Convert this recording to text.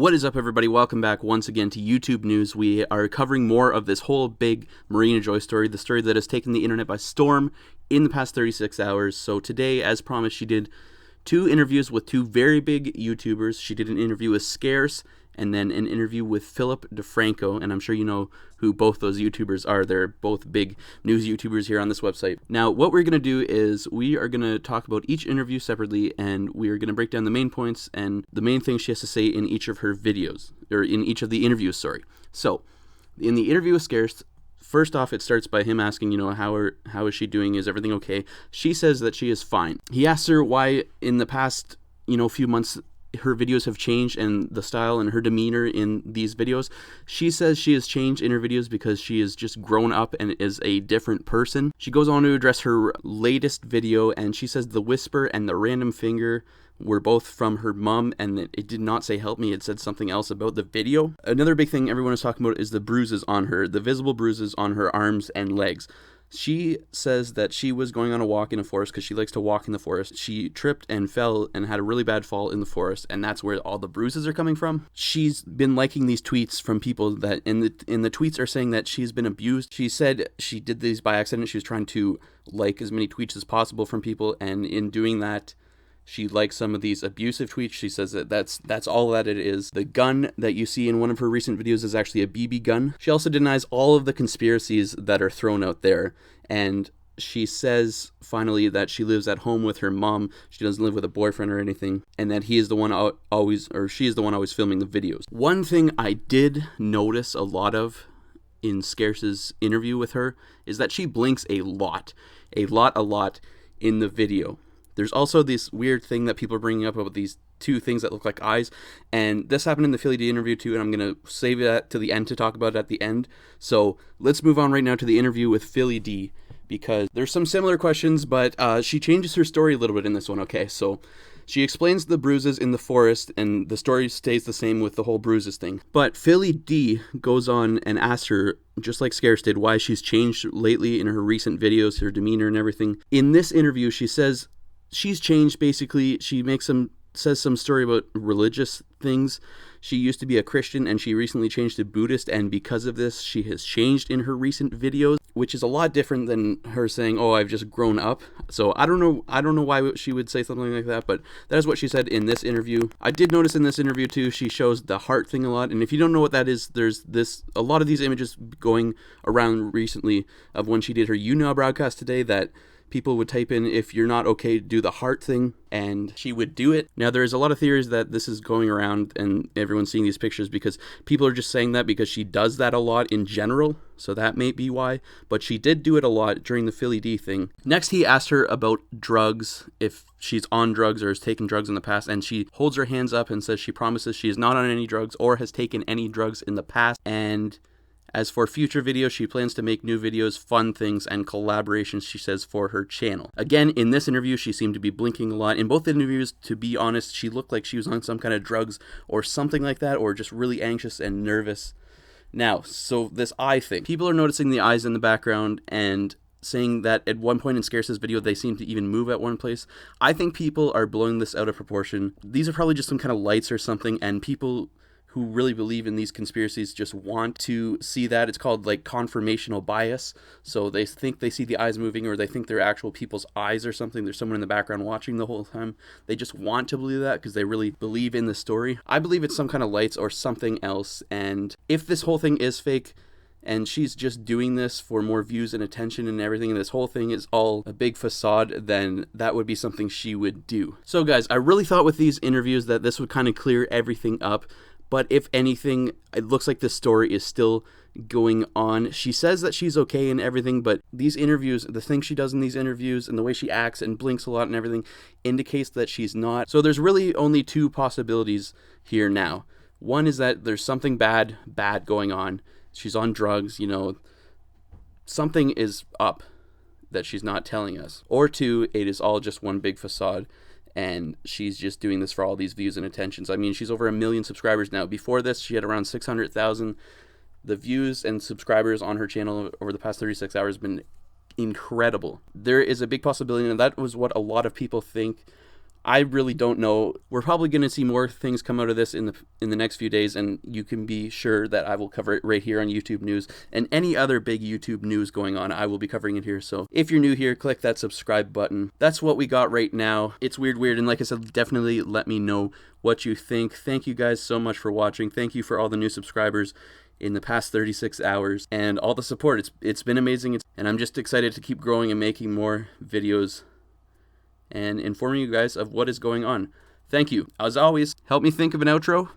What is up, everybody? Welcome back once again to YouTube News. We are covering more of this whole big Marina Joyce story, the story that has taken the internet by storm in the past 36 hours. So today, as promised, she did two interviews with two very big YouTubers. She did an interview with Scarce and then an interview with defranco, and I'm sure you know who both those YouTubers are. They're both big news YouTubers here on this website. Now, what we're going to do is we are going to talk about each interview separately, and we are going to break down the main points and the main things she has to say in each of her videos, or in each of the interviews, sorry. So, in the interview with Scarce, first off, it starts by him asking, how is she doing? Is everything okay? She says that she is fine. He asks her why in the past, few months, her videos have changed and the style and her demeanor in these videos. She says she has changed in her videos because she has just grown up and is a different person. She goes on to address her latest video, and she says the whisper and the random finger were both from her mom, and it did not say help me. It said something else about the video. Another big thing everyone is talking about is the bruises on her, the visible bruises on her arms and legs. She says that she was going on a walk in a forest because she likes to walk in the forest. She tripped and fell and had a really bad fall in the forest, and that's where all the bruises are coming from. She's been liking these tweets from people that in the tweets are saying that she's been abused. She said she did these by accident. She was trying to like as many tweets as possible from people, and in doing that, she likes some of these abusive tweets. She says that that's all that it is. The gun that you see in one of her recent videos is actually a BB gun. She also denies all of the conspiracies that are thrown out there. And she says, finally, that she lives at home with her mom. She doesn't live with a boyfriend or anything. And that he is the one she is the one always filming the videos. One thing I did notice a lot of in Scarce's interview with her is that she blinks a lot in the video. There's also this weird thing that people are bringing up about these two things that look like eyes, and this happened in the Philly D interview too, and I'm going to save that to the end to talk about it at the end. So let's move on right now to the interview with Philly D, because there's some similar questions, but she changes her story a little bit in this one, okay? So she explains the bruises in the forest, and the story stays the same with the whole bruises thing. But Philly D goes on and asks her, just like Scarce did, why she's changed lately in her recent videos, her demeanor and everything. In this interview, she says she's changed. Basically, she says some story about religious things. She used to be a Christian and she recently changed to Buddhist, and because of this, she has changed in her recent videos, which is a lot different than her saying, "Oh, I've just grown up." So I don't know why she would say something like that, but that is what she said in this interview. I did notice in this interview too, she shows the heart thing a lot, and if you don't know what that is, there's a lot of these images going around recently of when she did her YouNow broadcast today that people would type in, "If you're not okay, do the heart thing," and she would do it. Now, there is a lot of theories that this is going around and everyone's seeing these pictures because people are just saying that because she does that a lot in general, so that may be why, but she did do it a lot during the Philly D thing. Next, he asked her about drugs, if she's on drugs or has taken drugs in the past, and she holds her hands up and says she promises she is not on any drugs or has taken any drugs in the past, and as for future videos, she plans to make new videos, fun things, and collaborations, she says, for her channel. Again, in this interview, she seemed to be blinking a lot. In both interviews, to be honest, she looked like she was on some kind of drugs or something like that, or just really anxious and nervous. Now, so this eye thing. People are noticing the eyes in the background and saying that at one point in Scarce's video, they seem to even move at one place. I think people are blowing this out of proportion. These are probably just some kind of lights or something, and people who really believe in these conspiracies just want to see that. It's called like confirmational bias. So they think they see the eyes moving, or they think they're actual people's eyes or something. There's someone in the background watching the whole time. They just want to believe that because they really believe in the story. I believe it's some kind of lights or something else. And if this whole thing is fake, and she's just doing this for more views and attention and everything, and this whole thing is all a big facade, then that would be something she would do. So guys, I really thought with these interviews that this would kind of clear everything up. But if anything, it looks like this story is still going on. She says that she's okay and everything, but these interviews, the things she does in these interviews and the way she acts and blinks a lot and everything indicates that she's not. So there's really only two possibilities here now. One is that there's something bad going on. She's on drugs, something is up that she's not telling us. Or two, it is all just one big facade, and she's just doing this for all these views and attentions. I mean, she's over 1 million subscribers now. Before this, she had around 600,000. The views and subscribers on her channel over the past 36 hours have been incredible. There is a big possibility, and that was what a lot of people think. I really don't know. We're probably going to see more things come out of this in the next few days, and you can be sure that I will cover it right here on YouTube News, and any other big YouTube news going on, I will be covering it here. So if you're new here, click that subscribe button. That's what we got right now. It's weird, and like I said, definitely let me know what you think. Thank you guys so much for watching. Thank you for all the new subscribers in the past 36 hours and all the support. It's been amazing, and I'm just excited to keep growing and making more videos and informing you guys of what is going on. Thank you. As always, help me think of an outro.